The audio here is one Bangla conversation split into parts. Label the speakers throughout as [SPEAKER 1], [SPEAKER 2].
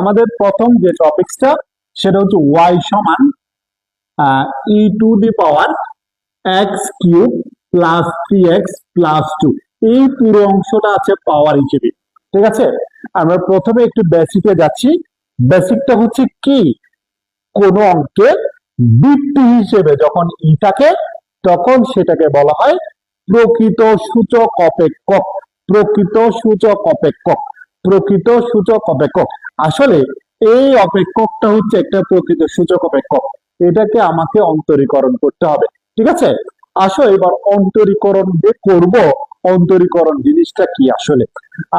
[SPEAKER 1] আমাদের প্রথম যে টপিকসটা সেটা হচ্ছে y সমান e two the power x cube plus 3x plus 2, এই পুরো অংশটা আছে পাওয়ার হিসেবে। ঠিক আছে, আমরা প্রথমে একটু বেসিকে যাচ্ছি। বেসিকটা হচ্ছে কি, কোন অঙ্কে বৃত্তি হিসেবে যখন ই থাকে তখন সেটাকে বলা হয় প্রকৃত সূচক অপেক্ষক। প্রকৃত সূচক অপেক্ষক, প্রকৃত সূচক অপেক্ষক। আসলে এই অপেক্ষকটা হচ্ছে একটা প্রকৃত সূচক অপেক্ষক, এটাকে আমাকে অন্তরীকরণ করতে হবে। ঠিক আছে, আসো এবার অন্তরীকরণ যে করব, অন্তরীকরণ জিনিসটা কি। আসলে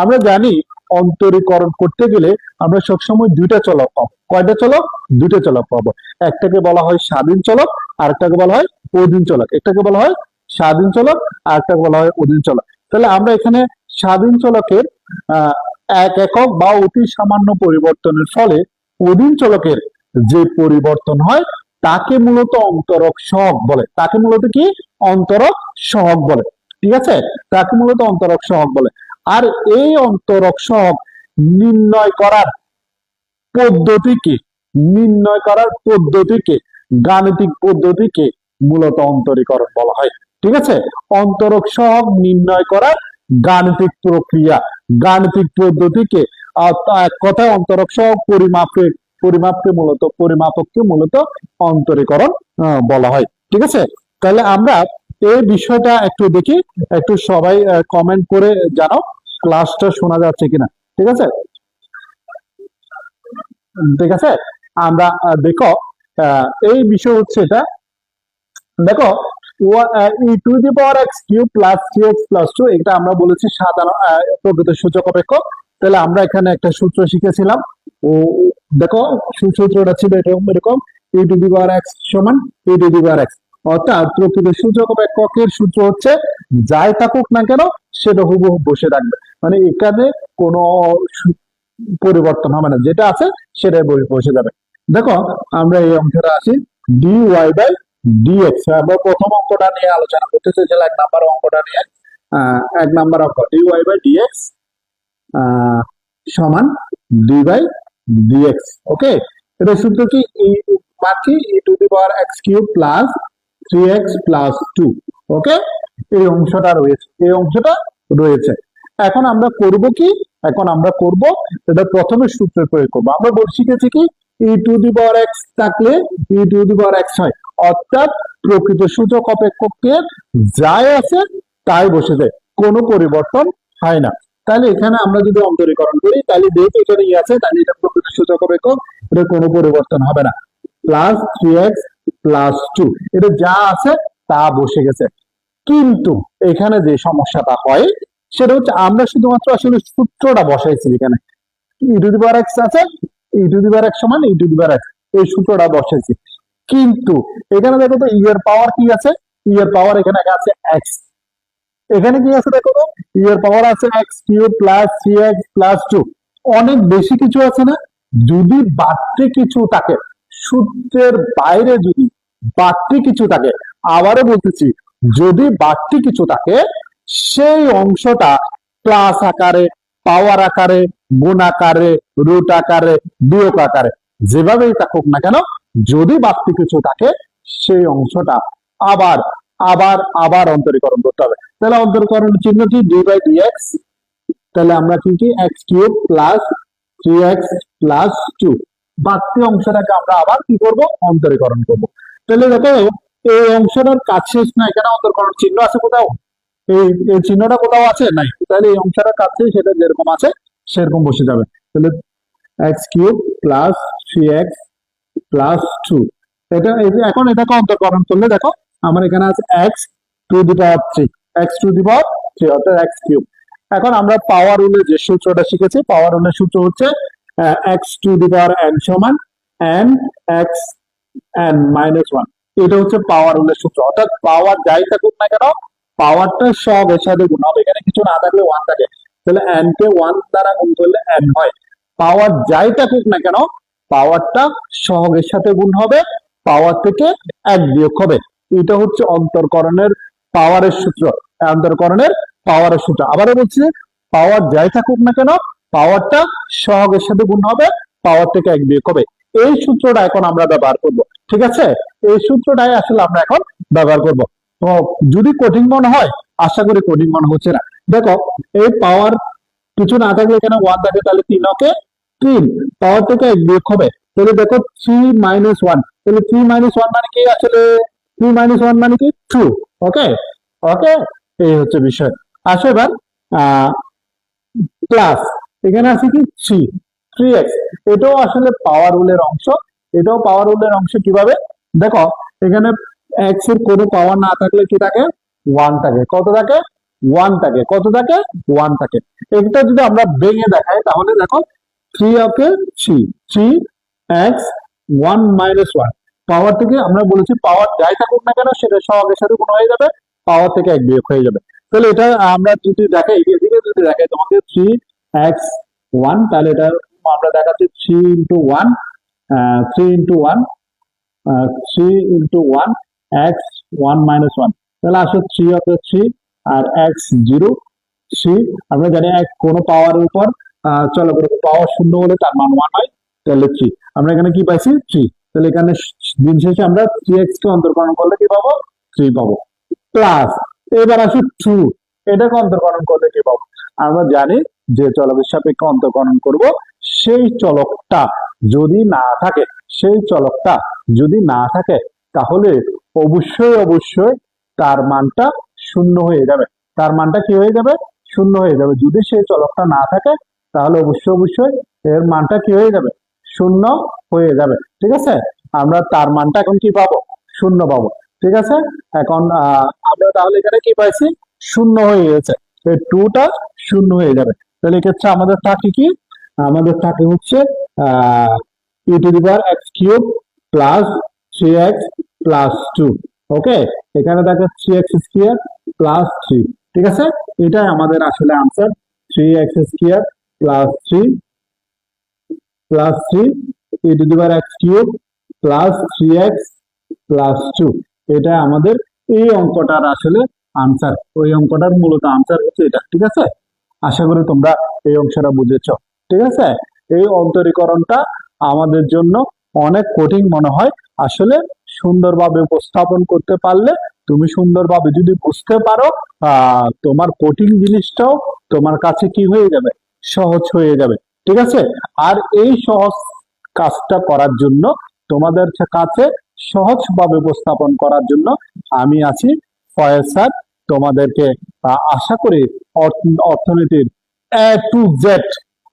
[SPEAKER 1] আমরা জানি অন্তরীকরণ করতে গেলে আমরা সবসময় দুইটা চলক পাবো। কয়টা চলক? দুইটা চলক পাবো। একটাকে বলা হয় স্বাধীন চলক, আরেকটাকে বলা হয় অধীন চলক। একটাকে বলা হয় স্বাধীন চলক, আরেকটাকে বলা হয় অধীন চলক। তাহলে আমরা এখানে স্বাধীন চলকের এক একক বা অতি সামান্য পরিবর্তনের ফলে অধীন চলকের যে পরিবর্তন হয় তাকে মূলত অন্তরক সহগ বলে। তাকে মূলত কি? অন্তরক সহগ বলে। ঠিক আছে, তাকে মূলত অন্তরক সহগ বলে। আর এই অন্তরক সহগ নির্ণয় করার পদ্ধতিকে, নির্ণয় করার পদ্ধতিকে, গাণিতিক পদ্ধতিকে মূলত অন্তরীকরণ বলা হয়। ঠিক আছে, অন্তরক সহগ নির্ণয় করার গাণিতিক প্রক্রিয়া, গাণিতিক পদ্ধতিকে, এক কথায় অন্তরক সহগ পরিমাপককে মূলত অন্তরীকরণ বলা হয়। ঠিক আছে, তাহলে আমরা এই বিষয়টা একটু দেখি, একটু সবাই কমেন্ট করে জানাও ক্লাসটা শোনা যাচ্ছে কিনা। ঠিক আছে, ঠিক আছে, আমরা দেখো এই বিষয় হচ্ছে এটা। দেখো e to the power x cube plus 3x plus 2, এটা আমরা বলেছি সাধারণ প্রকৃত সূচক অপেক্ষক। তাহলে আমরা এখানে একটা সূত্র শিখেছিলাম। ও দেখো সূত্রটা ছিল এরকম এরকম, ই টু দি পাওয়ার এক্স সমান ই টু দি পাওয়ার এক্স। অর্থাৎ প্রকৃত সূচক অপেক্ষকের সূত্র হচ্ছে যাই থাকুক না কেন সেটা হুবহু বসে থাকবে, মানে এখানে কোনো পরিবর্তন হবে না, যেটা আছে সেটাই বসে যাবে। দেখো আমরা এই অঙ্কটা আসি, dy বাই dx। আমরা প্রথম অঙ্কটা নিয়ে আলোচনা করতে চাইছিলাম, 1 নাম্বার অঙ্কটা নিয়ে। 1 নাম্বার অঙ্ক dy বাই dx সমান d বাই dx। ওকে, এটা সূত্র কি? বাকি e two the power x cube plus 3x plus 2। ওকে, এই অংশটা রয়েছে, এই অংশটা রয়েছে। এখন আমরা করব কি? এখন আমরা করব এটা প্রথমে সূত্রের প্রয়োগ করব। আমরা শিখেছি কি, ই টু দি পাওয়ার এক্স থাকলে ই টু দি পাওয়ার এক্স হয়, অর্থাৎ প্রকৃত সূচক অপেক্ষকের যাই আছে তাই বসে যায়, কোনো পরিবর্তন হয় না। তাহলে এখানে আমরা যদি অন্তরীকরণ করি তাহলে যেহেতু এখানে ই আছে তাহলে এটা প্রকৃত সূচক অপেক্ষক, এটা কোনো পরিবর্তন হবে না। প্লাস 3x প্লাস 2, এটা যা আছে তা বসে গেছে। কিন্তু এখানে যে সমস্যাটা হয় সেটা হচ্ছে আমরা শুধুমাত্র আসলে সূত্রটা বসাইছি। এখানে ই টু দি পাওয়ার এক্স আছে, ই টু দি পাওয়ার এক্স সমান ই টু দি পাওয়ার এক্স, এই সূত্রটা বসাইছি। কিন্তু এখানে দেখো তো ই এর পাওয়ার কি আছে? ই এর পাওয়ার এখানে আছে এক্স। এখানে কি আছে দেখো তো, ই এর পাওয়ার আছে x cube plus 3x plus 2, অনেক বেশি কিছু আছে না? যদি বাড়তি কিছু থাকে, সূত্রের বাইরে যদি বাড়তি কিছু থাকে, আবারও বলতেছি যদি বাড়তি কিছু থাকে সেই অংশটা প্লাস আকারে, পাওয়ার আকারে, গুণ আকারে, রুট আকারে, বিয়োগ আকারে, যেভাবেই থাকুক না কেন, যদি বাড়তি কিছু থাকে সেই অংশটা আবার আবার আবার অন্তরীকরণ করতে হবে। তাহলে অন্তরীকরণ চিহ্ন কি? D by dx. তাহলে আমরা কি x cube plus 3x plus 2, বাড়তি অংশটাকে আমরা আবার কি করব? অন্তরীকরণ করব। তাহলে দেখো এই অংশটার কাজ শেষ না, এখানে অন্তরীকরণ চিহ্ন আছে কোথাও? এই চিহ্নটা কোথাও আছে? নাই। তাহলে এই অংশটার কাছে সেটা যেরকম আছে সেরকম বসে যাবে। তাহলে x cube plus 3x plus 2, এটা এখন এটাকে অন্তরীকরণ করলে দেখো আমার এখানে আছে x to the power 3, x to the power 3 অর্থাৎ x কিউব। এখন আমরা পাওয়ার রুলের যে সূত্রটা শিখেছি, পাওয়ার রুলের সূত্র হচ্ছে x to the power n সমান n x n মাইনাস 1। এটা হচ্ছে পাওয়ার রুলের সূত্র, অর্থাৎ পাওয়ার যাই থাকুক না কেন পাওয়ারটা সবের সাথে গুণ হবে। এখানে কিছু না থাকলে 1 থাকে, তাহলে n কে 1 দ্বারা গুণ করলে n হয়। পাওয়ার যাই থাকুক না কেন পাওয়ারটা সহগের সাথে গুণ হবে, পাওয়ার থেকে 1 বিয়োগ হবে। এটা হচ্ছে অন্তরকরণের পাওয়ারের সূত্র, অন্তরকরণের পাওয়ারের সূত্র। আবারও বলছি, পাওয়ার যাই থাকুক না কেন পাওয়ারটা সহগের সাথে গুণ হবে, পাওয়ার থেকে 1 বিয়োগ হবে। এই সূত্রটা এখন আমরা ব্যবহার করব, ঠিক আছে? এই সূত্রটাই আসলে আমরা এখন ব্যবহার করব। তো যদি কঠিন মনে হয়, আশা করি কঠিন মনে হচ্ছে না। দেখো, এই পাওয়ার কিছু না থাকলে এখানে 1 থাকে, তাহলে 3 ওকে 3, পাওয়ার থেকে 1 বিয়োগ হবে, তাহলে দেখো 3 মাইনাস 1, তাহলে 3 মাইনাস 1 মানে কি আসলে 3 মাইনাস 1 মানে কি 2। ওকে, ওকে, এই হচ্ছে বিষয়। আসো এবার প্লাস, এখানে আছে কি 3, 3x, এটাও আসলে পাওয়ার রুলের অংশ। এটাও পাওয়ার রুলের অংশ কিভাবে দেখো, এখানে x এর কোনো পাওয়ার না থাকলে কি থাকে, 1 থাকে। কত থাকে, 1 থাকে। কত থাকে, 1 থাকে। এটা যদি আমরা ভেঙে দেখাই তাহলে দেখো 3 ওকে 3, 3x 1 মাইনাস 1, পাওয়ার থেকে আমরা বলেছি পাওয়ার যাই থাকুক না কেন সেটা সহগের সাথে গুণ হয়ে যাবে, পাওয়ার থেকে 1 বিয়োগ হয়ে যাবে। তাহলে এটা আমরা যদি দেখাই, এদিকে যদি দেখাই তোমাকে 3x1, তাহলে এটা আমরা দেখাচ্ছি 3 into 1, 3 into 1, 3 into 1 x 1 minus 1, তাহলে আসলে 3 অর্থাৎ 3 আর x 0 3। আমরা জানি এক কোনো পাওয়ারের উপর চলো করে পাওয়ার শূন্য হলে তার মান 1 হয়, তাহলে 3। আমরা এখানে কি পাইছি, 3। তাহলে এখানে দিন শেষে আমরা 3x কে অন্তর্করণ করলে কি পাবো, 3 পাবো। প্লাস এবার আসি 2, এটাকে অন্তর্করণ করলে কি পাবো, আমরা জানি যে চলকের সাপেক্ষে অন্তর্করণ করব, সেই চলকটা যদি না থাকে, সেই চলকটা যদি না থাকে তাহলে অবশ্যই অবশ্যই তার মানটা শূন্য হয়ে যাবে। তার মানটা কি হয়ে যাবে, শূন্য হয়ে যাবে। যদি সেই চলকটা না থাকে তাহলে অবশ্যই অবশ্যই এর মানটা কি হয়ে যাবে, শূন্য হয়ে যাবে। ঠিক আছে, আমরা তার মানটা এখন কি পাবো, শূন্য পাবো। ঠিক আছে, এখন আমরা তাহলে এখানে কি পাইছি, শূন্য হয়ে গেছে, এই 2 টা শূন্য হয়ে যাবে। তাহলে এক্ষেত্রে আমাদের থাকে কি, আমাদের থাকে হচ্ছে e two the power x cube plus 3x plus 2। ওকে, এখানে দেখো 3x স্কয়ার প্লাস 3। ঠিক আছে, এটাই আমাদের আসলে answer, 3x square plus 3 plus 3 e two the power x cube plus 3x plus 2। এটা আমাদের এই অঙ্কটার আসলে আনসার, ওই অঙ্কটার মূলত আনসার হচ্ছে এটা। ঠিক আছে, আশা করি তোমরা এই অংশটা বুঝেছো। ঠিক আছে, এই অন্তরীকরণটা আমাদের জন্য অনেক কঠিন মনে হয়, আসলে সুন্দরভাবে উপস্থাপন করতে পারলে, তুমি সুন্দরভাবে যদি বুঝতে পারো, তোমার কঠিন জিনিসটাও তোমার কাছে কি হয়ে যাবে, সহজ হয়ে যাবে। ঠিক আছে, আর এই সহজ কাজটা করার জন্য, তোমাদের কাছে সহজভাবে উপস্থাপন করার জন্য আমি আছি, ফয়েজ স্যার। তোমাদেরকে আশা করি অর্থনীতির এ টু জেড,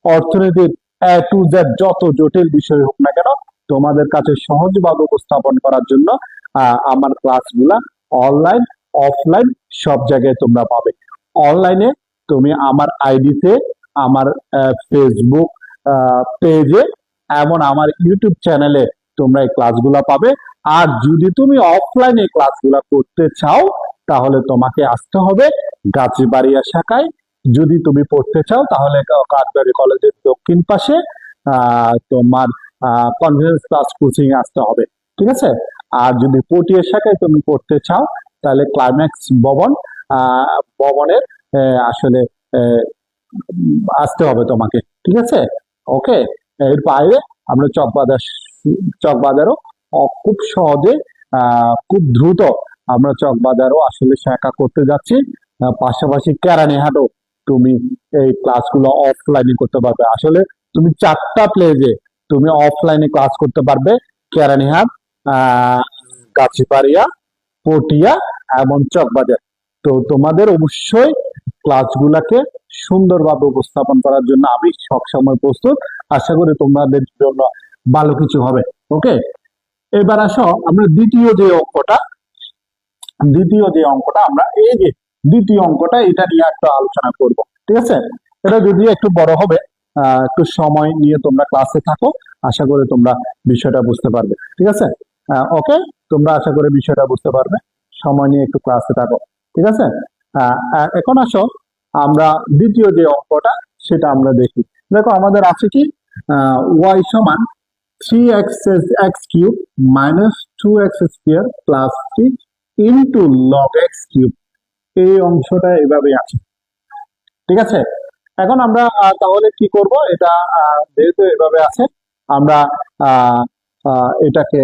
[SPEAKER 1] অর্থনীতির এ টু জেড যত জটিল বিষয় হোক না কেন, তোমাদের কাছে সহজভাবে উপস্থাপন করার জন্য আমার ক্লাসগুলা অনলাইন অফলাইন সব জায়গায় তোমরা পাবে। অনলাইনে তুমি আমার আইডিতে, আমার ফেসবুক পেজে, এমন আমার ইউটিউব চ্যানেলে তোমরা এই ক্লাসগুলা পাবে। আর যদি তুমি অফলাইনে ক্লাসগুলা করতে চাও তাহলে তোমাকে আসতে হবে গাছবাড়িয়া শাখায়। যদি তুমি পড়তে চাও তাহলে কাঠবাড়ি কলেজের দক্ষিণ পাশে তোমার কনফারেন্স ক্লাস কোচিং আসতে হবে। ঠিক আছে, আর যদি পটিয়া শাখায় তুমি পড়তে চাও তাহলে ক্লাইম্যাক্স ভবনের আসলে আসতে হবে তোমাকে। ঠিক আছে, ওকে। এর বাইরে আমরা চকবাজারও খুব সহজে খুব দ্রুত আমরা চকবাজারও আসলে শাখা করতে যাচ্ছি। পাশাপাশি কেরানীহাটও তুমি এই ক্লাসগুলো অফলাইনে করতে পারবে। আসলে তুমি 4টা প্লেজে তুমি অফলাইনে ক্লাস করতে পারবে, কেরানীহাট, গাছিপাড়িয়া, পটিয়া এবং চকবাজার। তো তোমাদের অবশ্যই ক্লাসগুলাকে সুন্দরভাবে উপস্থাপন করার জন্য আমি সবসময় প্রস্তুত। আশা করি তোমাদের জন্য ভালো কিছু হবে। ওকে, এবার আসো আমরা দ্বিতীয় যে অঙ্কটা আমরা এই যে দ্বিতীয় অঙ্কটা এটা নিয়ে একটু আলোচনা করব। ঠিক আছে, এটা যদি একটু বড় হবে, একটু সময় নিয়ে তোমরা ক্লাসে থাকো, আশা করি তোমরা বিষয়টা বুঝতে পারবে। ঠিক আছে, ওকে, তোমরা আশা করি বিষয়টা বুঝতে পারবে, সময় নিয়ে একটু ক্লাসে থাকো। ঠিক আছে, এখন আসো আমরা দ্বিতীয় যে অঙ্কটা সেটা আমরা দেখি। দেখো আমাদের আছে কি, y সমান 3x cube minus 2x square plus 3 into log x cube. এই অংশটা এভাবে আছে। ঠিক আছে, এখন আমরা তাহলে কি করব, এটা যেহেতু এভাবে আছে আমরা আহ এটাকে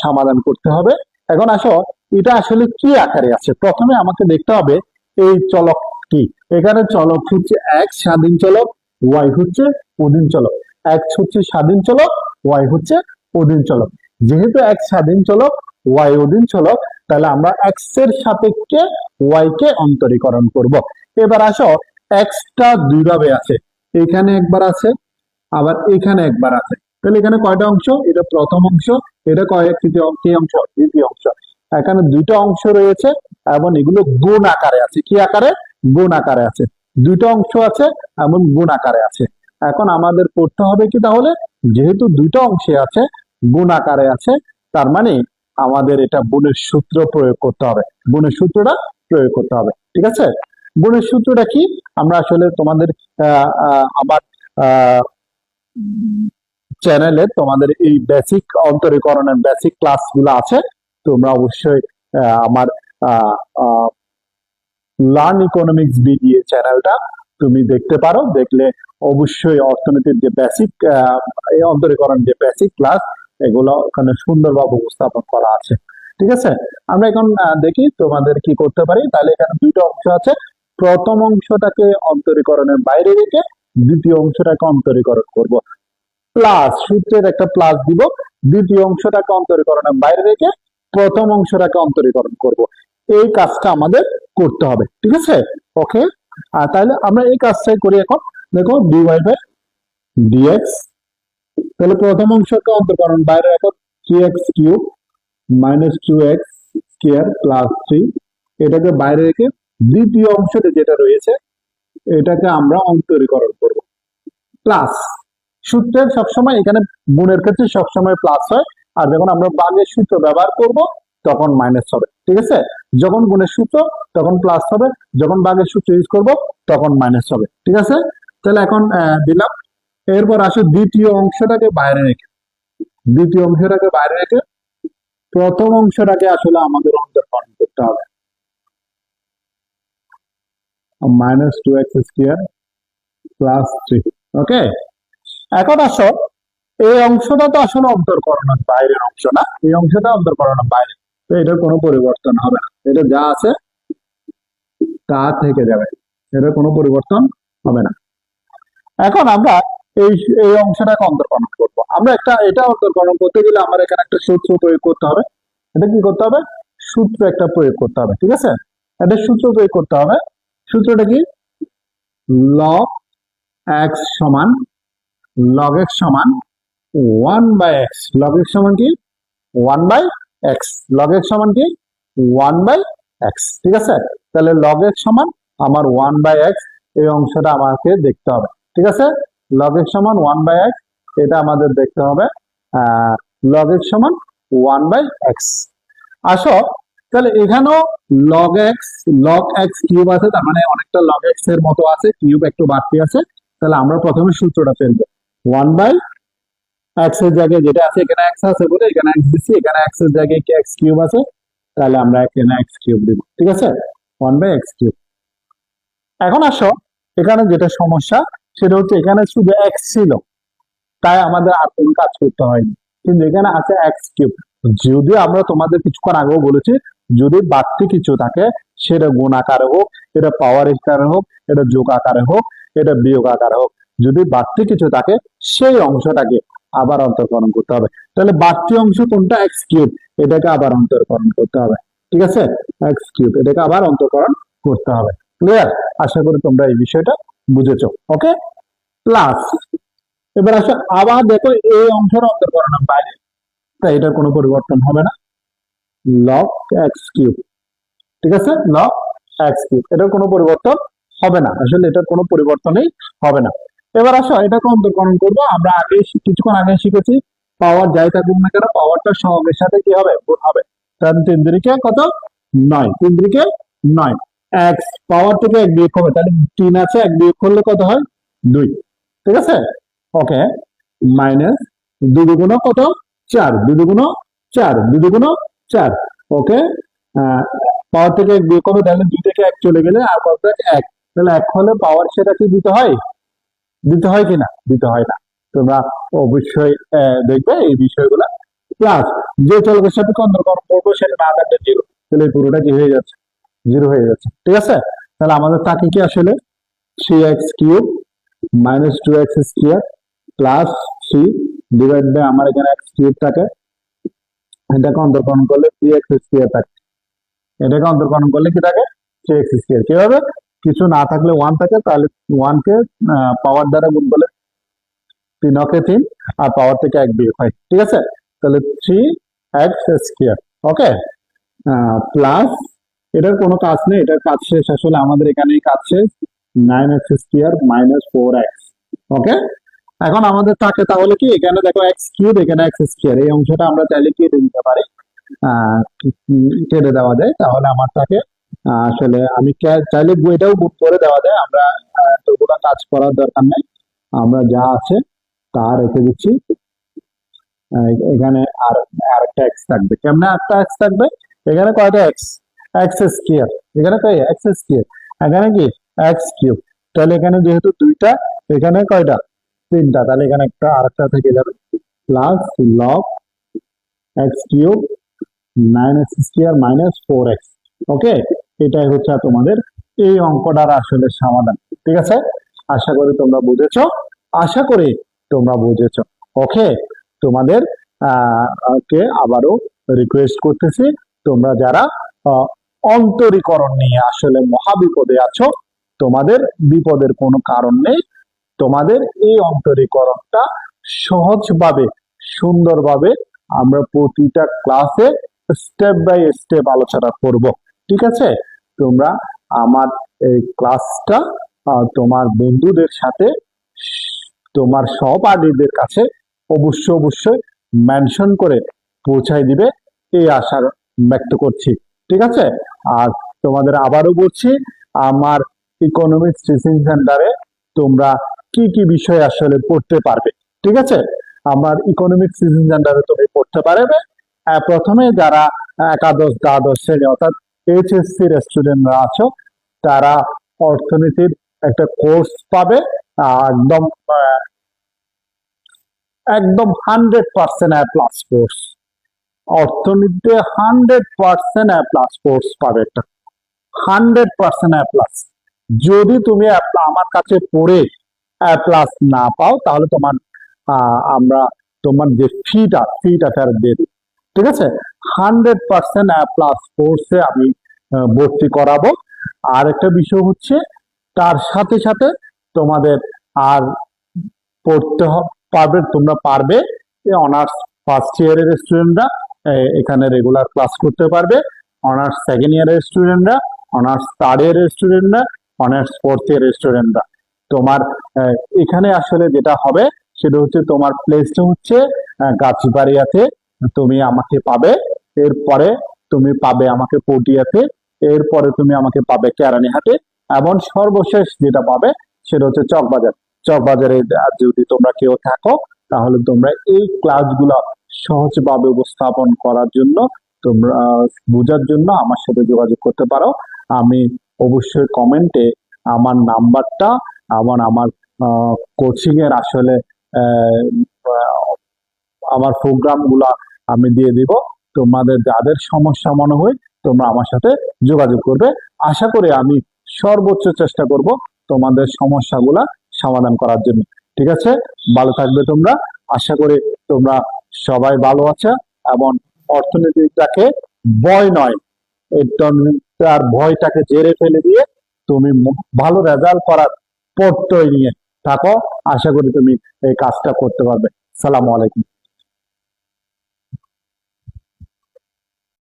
[SPEAKER 1] সমাধান করতে হবে। এখন আসো, এটা আসলে কি আকারে আছে প্রথমে আমাকে দেখতে হবে। এই চলক কি, এখানে চলক হচ্ছে এক্স স্বাধীন চলক, ওয়াই হচ্ছে অধীন চলক। এক্স হচ্ছে স্বাধীন চলক, ওয়াই হচ্ছে অধীন চলক। যেহেতু এক্স স্বাধীন চলক, ওয়াই অধীন চলক, তাহলে আমরা এক্স এর সাপেক্ষে ওয়াই কে অন্তরীকরণ করব। এবার আসো, এক্সটা দুই ভাবে আছে, এখানে একবার আছে, আবার এখানে একবার আছে। তাহলে এখানে কয়টা অংশ? এটা প্রথম অংশ, এটা কি অংশ? দ্বিতীয় অংশ। এখানে দুইটা অংশ রয়েছে এবং এগুলো গুণ আকারে আছে। কি আকারে? গুণ আকারে আছে। দুইটা অংশ আছে এবং গুণ আকারে আছে। এখন আমাদের করতে হবে কি তাহলে? যেহেতু দুইটা অংশে আছে, গুণ আকারে আছে, তার মানে আমাদের এটা গুণের সূত্র প্রয়োগ করতে হবে। গুণের সূত্রটা প্রয়োগ করতে হবে, ঠিক আছে? গুণের সূত্রটা কি? আমরা আসলে তোমাদের আমার চ্যানেলে তোমাদের এই বেসিক অন্তরীকরণের বেসিক ক্লাসগুলো আছে। তোমরা অবশ্যই আমার লার্ন ইকোনমিক্স বিডিএ চ্যানেলটা তুমি দেখতে পারো। দেখলে অবশ্যই অর্থনীতির যে বেসিক অন্তরীকরণ যে বেসিক ক্লাস, এগুলো ওখানে সুন্দরভাবে উপস্থাপন করা আছে, ঠিক আছে? আমরা এখন দেখি তোমাদের কি করতে পারি। তাহলে এখানে দুইটা অংশ আছে, প্রথম অংশটাকে অন্তরীকরণের বাইরে রেখে দ্বিতীয় অংশটাকে অন্তরীকরণ করব। প্লাস সূত্রের একটা প্লাস দিব, দ্বিতীয় অংশটাকে অন্তরীকরণের বাইরে রেখে প্রথম অংশটাকে অন্তরীকরণ করব। এই কাজটা আমাদের করতে হবে, ঠিক আছে? ওকে, তাহলে আমরা এই কাজটাই করি এখন। দেখো ডিওয়াই বাই ডিএক্স, তাহলে প্রথম অংশকে অন্তরীকরণ বাইরে রাখো, 3x cube minus 2x square plus 3, এটাকে বাইরে রেখে দ্বিতীয় অংশটা যেটা রয়েছে এটাকে আমরা অন্তরীকরণ করব। প্লাস সূত্রের সবসময় এখানে গুণের ক্ষেত্রে সবসময় প্লাস হয়, আর যখন আমরা ভাগের সূত্র ব্যবহার করব তখন মাইনাস হবে, ঠিক আছে? যখন গুণের সূত্র তখন প্লাস হবে, যখন ভাগের সূত্র ইউজ করব তখন মাইনাস হবে, ঠিক আছে? তাহলে এখন দিলাম। এরপর আসে দ্বিতীয় অংশটাকে বাইরে রেখে, দ্বিতীয় অংশটাকে বাইরে রেখে প্রথম অংশটাকে আসলে আমাদের অন্তর্করণ করতে হবে, মাইনাস 2x স্কয়ার প্লাস 3। ওকে, এখন আসো, এই অংশটা তো আসলে অন্তর্করণের বাইরের অংশ না, এই অংশটা অন্তর্করণের বাইরে, তো এটার কোনো পরিবর্তন হবে না। এটা যা আছে তা থেকে যাবে, এটার কোনো পরিবর্তন হবে না। এখন আমরা এই এই অংশটাকে অন্তর্করণ করব। আমরা এটা অন্তর্করণ করতে গেলে আমার এখানে একটা সূত্র প্রয়োগ করতে হবে। এটা কি করতে হবে? সূত্র একটা প্রয়োগ করতে হবে, ঠিক আছে? এটা সূত্র প্রয়োগ করতে হবে। সূত্রটা কি? লগ এক্স সমান লগ এক্স সমান 1/x। লগ এক্স সমান কি? 1/x। লগ এক্স সমান কি? 1/x, ঠিক আছে? তাহলে লগ এক্স সমান আমার 1/x, এই অংশটা আমাকে দেখতে হবে, ঠিক আছে? লগ এক্স সমান 1/x, এটা আমাদের দেখতে হবে। লগ এক্স সমান 1/x। আসো, তাহলে এখানেও লগ এক্স কিউব আছে, তার মানে অনেকটা লগ এক্স এর মতো আছে, কিউব একটু বাড়তি আছে। তাহলে আমরা প্রথমে সূত্রটা ফেলবো, 1/x এর জায়গায় যেটা আছে, এখানে x আছে বলে এখানে x দিচ্ছি, এখানে x এর জায়গায় কি x কিউব আছে, তাহলে আমরা এখানে x কিউব দিব, ঠিক আছে? 1/x cube. এখন আসো, এখানে যেটা সমস্যা সেটা হচ্ছে এখানে শুধু x ছিল, তাই আমাদের আর কোনো কাজ করতে হয়নি, কিন্তু এখানে আছে x কিউব। যদি আমরা তোমাদের কিছুক্ষণ আগেও বলেছি, যদি বাড়তি কিছু থাকে, সেটা গুণ আকারে হোক, এটা পাওয়ার আকারে হোক, এটা যোগ আকারে হোক, এটা বিয়োগ আকারে হোক, যদি বাড়তি কিছু থাকে সেই অংশটাকে আবার অন্তর্করণ করতে হবে। তাহলে বাড়তি অংশ কোনটা? এক্স কিউব, এটাকে আবার অন্তর্করণ করতে হবে, ঠিক আছে? এক্স কিউব, এটাকে আবার অন্তর্করণ করতে হবে। ক্লিয়ার? আশা করি তোমরা এই বিষয়টা বুঝেছো। ওকে, প্লাস এবার আসো, আবার দেখো এই অংশের অন্তর্করণের বাইরে, তাই এটার কোনো পরিবর্তন হবে না, লগ এক্স কিউব, ঠিক আছে? লগ এক্স কিউব, এটার কোনো পরিবর্তন হবে না, আসলে এটার কোনো পরিবর্তনই হবে না। এবার আসো, এটাকে অন্তর্করণ করবো। আমরা আগে কিছুক্ষণ আগে শিখেছি, পাওয়ার যাই থাকুক না কেন, পাওয়ারটা সহগের সাথে কি হবে? গুণ হবে। তাহলে 3 3 কত? 9, 3 3 9। এক্স পাওয়ার থেকে 1 বিয়োগ হবে, তাহলে 3 আছে, 1 বিয়োগ করলে কত হয়? 2, ঠিক আছে? ওকে, মাইনাস 2 দুগুণ কত? 4, 2 দুগুণ 4, 2 দুগুণ 4। ওকে, পাওয়ার থেকে 1 বিয়োগ করবে, তাহলে 2 থেকে 1 চলে গেলে আর কত থাকে? 1। তাহলে 1 হলে পাওয়ার সেটা কি দিতে হয়? দিতে হয় কিনা? দিতে হয় না। তোমরা অবশ্যই দেখবে এই বিষয়গুলো। প্লাস যে চলকের সাথে অন্তর্করণ করবো সেটা না থাকলে জিরো, তাহলে এই পুরোটা কি হয়ে যাচ্ছে, জিরো হয়ে যাচ্ছে। ঠিক আছে, তাহলে আমাদের থাকে কি আসলে 3x³ minus 2x square plus 3 divide by আমার এখানে x³ থাকে, এটাকে অন্তর্করণ করলে 3x² থাকে, এটাকে অন্তর্করণ করলে কি থাকে 3x²। কিভাবে, কিছু না থাকলে 1 থাকে, তাহলে 1 কে পাওয়ার দ্বারা গুণ করলে 3 আর পাওয়ার থেকে 1 বিয়োগ হয়। ঠিক আছে, তাহলে 3x²। ওকে, প্লাস এটার কোনো কাজ নেই, এটার কাজ শেষ, আসলে আমাদের এখানে কাজ শেষ, 9x² মাইনাস 4x। ওকে, এখন আমাদের থাকে তাহলে কি, এখানে দেখো x³ এখানে x², এই অংশটা আমরা চাইলে কেটে দিতে পারি, কেটে দেওয়া যায়, তাহলে আমার থাকে আসলে আমি চাইলে এটাও বুক করে দেওয়া যায়, আমরা এতগুলো কাজ করার দরকার নেই, আমরা যা আছে তা রেখে দিচ্ছি। এখানে আর একটা এক্স থাকবে, কেমনে একটা এক্স থাকবে, এখানে কয়টা x², এখানে কয় x², এখানে কি x³, তাহলে এখানে যেহেতু দুইটা, এখানে কয়টা 3টা, তাহলে এখানে একটা আরেকটা থেকে যাবে, plus log x³ 9x² minus 4x। ওকে, এটাই হচ্ছে তোমাদের এই অঙ্কটার আসলে সমাধান। ঠিক আছে, আশা করি তোমরা বুঝেছো, আশা করি তোমরা বুঝেছো। ওকে, তোমাদের কে আবারও রিকোয়েস্ট করতেছি, তোমরা যারা অন্তরীকরণ নিয়ে আসলে মহাবিপদে আছো, তোমাদের বিপদের কোনো কারণ নেই, তোমাদের এই অন্তরীকরণটা সহজভাবে সুন্দরভাবে আমরা প্রতিটা ক্লাসে স্টেপ বাই স্টেপ আলোচনা করব। ঠিক আছে, তোমরা আমার এই ক্লাসটা তোমার বন্ধুদের সাথে, তোমার সহপাঠীদের কাছে অবশ্যই মেনশন করে পৌঁছাই দিবে, এই আশা ব্যক্ত করছি। ঠিক আছে, আর তোমাদের আবারও বলছি, আমার ইকোনমিক্স টিচিং সেন্টারে তোমরা কি কি বিষয় আসলে পড়তে পারবে। ঠিক আছে, আমার ইকোনমিক্স টিচিং সেন্টারে তুমি পড়তে পারবে প্রথমে যারা একাদশ দ্বাদশ শ্রেণী অর্থাৎ HSC এর স্টুডেন্টরা আছো, তারা অর্থনীতির একটা কোর্স পাবে, একদম একদম 100% A+ কোর্স, অর্থনীতিতে 100% A+ কোর্স পাবে, একটা 100% A+। যদি তুমি আমার কাছে পড়ে A+ না পাও, তাহলে তোমার আমরা তোমার যে ফিটা ফেরত দিয়ে দিই। ঠিক আছে, 100% A+ কোর্সে আমি ভর্তি করাবো। আর একটা বিষয় হচ্ছে, তার সাথে সাথে তোমাদের আর পড়তে পারবে, তোমরা পারবে অনার্স ফার্স্ট ইয়ারের স্টুডেন্টরা এখানে রেগুলার ক্লাস করতে পারবে, অনার্স সেকেন্ড ইয়ারের স্টুডেন্টরা, অনার্স থার্ড ইয়ারের স্টুডেন্টরা, অনার্স ফোর্থ ইয়ারের স্টুডেন্টরা। তোমার এখানে আসলে যেটা হবে সেটা হচ্ছে, তোমার প্লেসটা হচ্ছে গাছবাড়িয়াতে, তুমি আমাকে পাবে, এরপরে তুমি পাবে আমাকে পটিয়াতে, এরপরে তুমি আমাকে পাবে কেরানীহাটে, এবং সর্বশেষ যেটা পাবে সেটা হচ্ছে চকবাজারে। যদি তোমরা কেউ থাকো, তাহলে তোমরা এই ক্লাসগুলো সহজভাবে উপস্থাপন করার জন্য, তোমরা বোঝার জন্য আমার সাথে যোগাযোগ করতে পারো। আমি অবশ্যই কমেন্টে আমার নাম্বারটা, আমার কোচিং এর আসলে আমার প্রোগ্রাম গুলা আমি দিয়ে দিব, তোমাদের যাদের সমস্যা মনে হয় তোমরা আমার সাথে যোগাযোগ করবে। আশা করি আমি সর্বোচ্চ চেষ্টা করব তোমাদের সমস্যাগুলা সমাধান করার জন্য। ঠিক আছে, ভালো থাকবে তোমরা, আশা করি তোমরা সবাই ভালো আছো, এবং অর্থনীতিটাকে ভয় নয়, তার ভয়টাকে জেরে ফেলে দিয়ে তুমি ভালো রেজাল্ট করার প্রত্যয় নিয়ে থাকো। আশা করি তুমি এই কাজটা করতে পারবে। সালামু আলাইকুম।